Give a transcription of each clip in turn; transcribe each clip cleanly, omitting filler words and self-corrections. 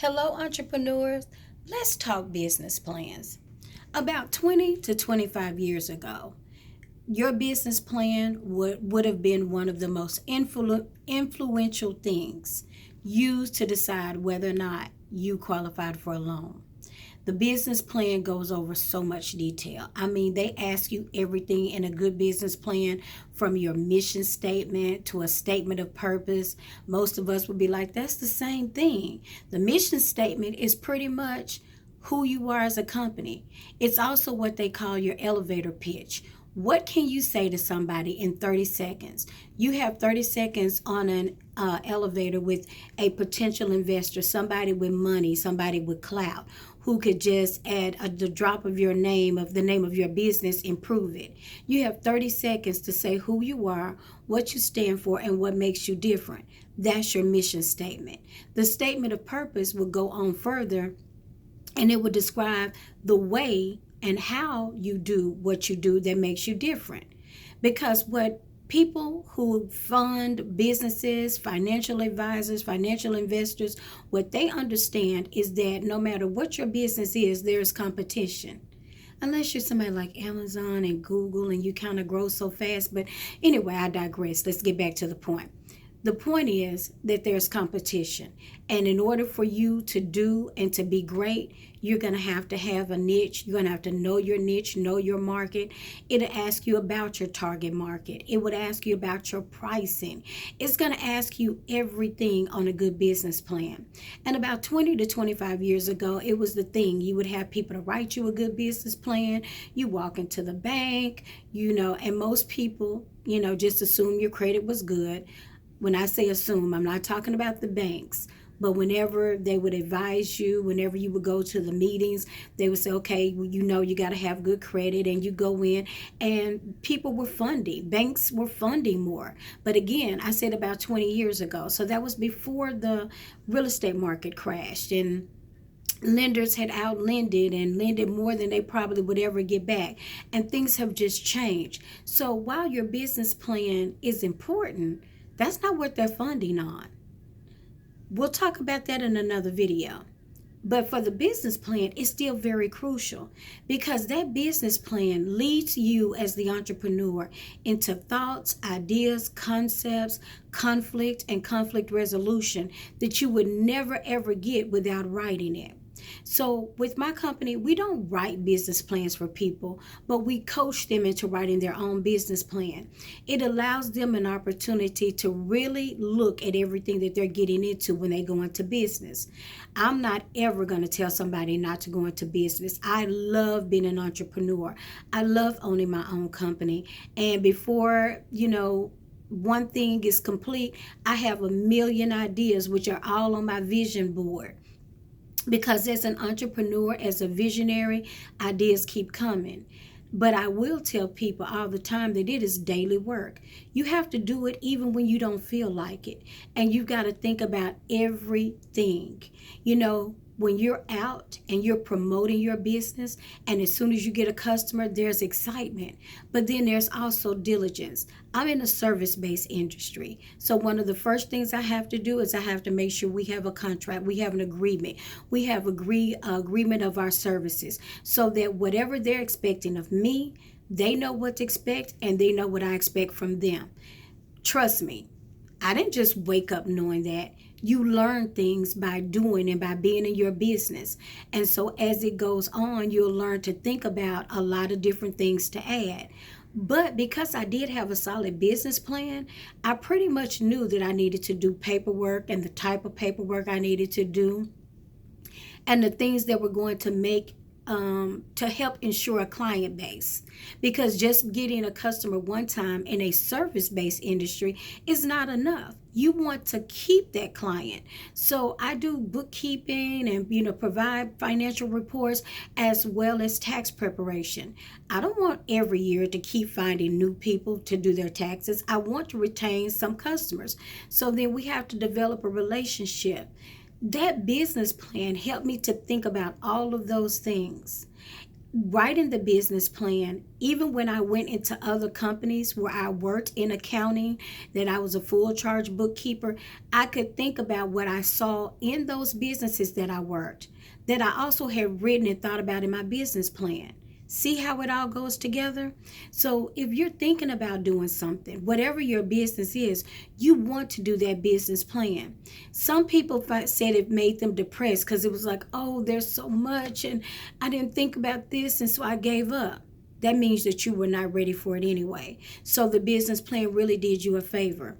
Hello, entrepreneurs. Let's talk business plans. About 20 to 25 years ago, your business plan would have been one of the most influential things used to decide whether or not you qualified for a loan. The business plan goes over so much detail. I mean, they ask you everything in a good business plan, from your mission statement to a statement of purpose. Most of us would be like, that's the same thing. The mission statement is pretty much who you are as a company. It's also what they call your elevator pitch. What can you say to somebody in 30 seconds? You have 30 seconds on an elevator with a potential investor, somebody with money, somebody with clout, who could just add the drop of your name, of the name of your business, improve it. You have 30 seconds to say who you are, what you stand for, and what makes you different. That's your mission statement. The statement of purpose will go on further, and it will describe the way and how you do what you do that makes you different. Because what people who fund businesses, financial advisors, financial investors, what they understand is that no matter what your business is, there's competition. Unless you're somebody like Amazon and Google and you kind of grow so fast. But anyway, I digress. Let's get back to the point. The point is that there's competition. And in order for you to do and to be great, you're going to have a niche. You're going to have to know your niche, know your market. It'll ask you about your target market. It would ask you about your pricing. It's going to ask you everything on a good business plan. And about 20 to 25 years ago, it was the thing. You would have people to write you a good business plan. You walk into the bank, and most people, just assume your credit was good. When I say assume, I'm not talking about the banks, but whenever they would advise you, whenever you would go to the meetings, they would say, okay, well, you got to have good credit, and you go in, and people were funding. Banks were funding more. But again, I said about 20 years ago. So that was before the real estate market crashed, and lenders had outlended and lended more than they probably would ever get back. And things have just changed. So while your business plan is important, that's not what they're funding on. We'll talk about that in another video. But for the business plan, it's still very crucial, because that business plan leads you as the entrepreneur into thoughts, ideas, concepts, conflict, and conflict resolution that you would never ever get without writing it. So with my company, we don't write business plans for people, but we coach them into writing their own business plan. It allows them an opportunity to really look at everything that they're getting into when they go into business. I'm not ever going to tell somebody not to go into business. I love being an entrepreneur. I love owning my own company. And before, one thing is complete, I have a million ideas, which are all on my vision board. Because as an entrepreneur, as a visionary, ideas keep coming. But I will tell people all the time that it is daily work. You have to do it even when you don't feel like it. And you've got to think about everything. When you're out and you're promoting your business, and as soon as you get a customer, there's excitement. But then there's also diligence. I'm in a service-based industry. So one of the first things I have to do is I have to make sure we have a contract, we have an agreement, we have agreement of our services, so that whatever they're expecting of me, they know what to expect, and they know what I expect from them. Trust me, I didn't just wake up knowing that. You learn things by doing and by being in your business. And so as it goes on, you'll learn to think about a lot of different things to add. But because I did have a solid business plan, I pretty much knew that I needed to do paperwork, and the type of paperwork I needed to do, and the things that were going to make to help ensure a client base. Because just getting a customer one time in a service-based industry is not enough. You want to keep that client. So I do bookkeeping and provide financial reports as well as tax preparation. I don't want every year to keep finding new people to do their taxes. I want to retain some customers. So then we have to develop a relationship. That business plan helped me to think about all of those things. writing the business plan, even when I went into other companies where I worked in accounting, that I was a full charge bookkeeper, I could think about what I saw in those businesses that I worked, that I also had written and thought about in my business plan. See how it all goes together? So if you're thinking about doing something, whatever your business is, you want to do that business plan. Some people said it made them depressed because it was like, oh, there's so much and I didn't think about this, and so I gave up. That means that you were not ready for it anyway. So the business plan really did you a favor.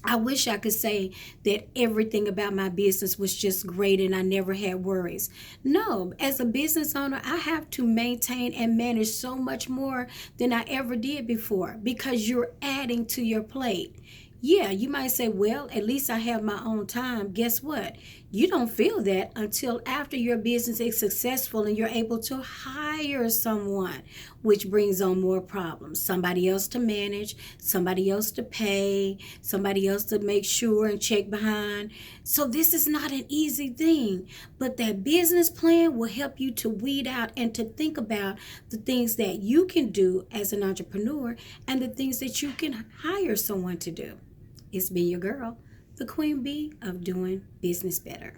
I wish I could say that everything about my business was just great and I never had worries. No, as a business owner, I have to maintain and manage so much more than I ever did before because you're adding to your plate. Yeah, you might say, well, at least I have my own time. Guess what? You don't feel that until after your business is successful and you're able to hire someone, which brings on more problems. Somebody else to manage, somebody else to pay, somebody else to make sure and check behind. So this is not an easy thing, but that business plan will help you to weed out and to think about the things that you can do as an entrepreneur and the things that you can hire someone to do. It's been your girl, the Queen Bee of Doing Business Better.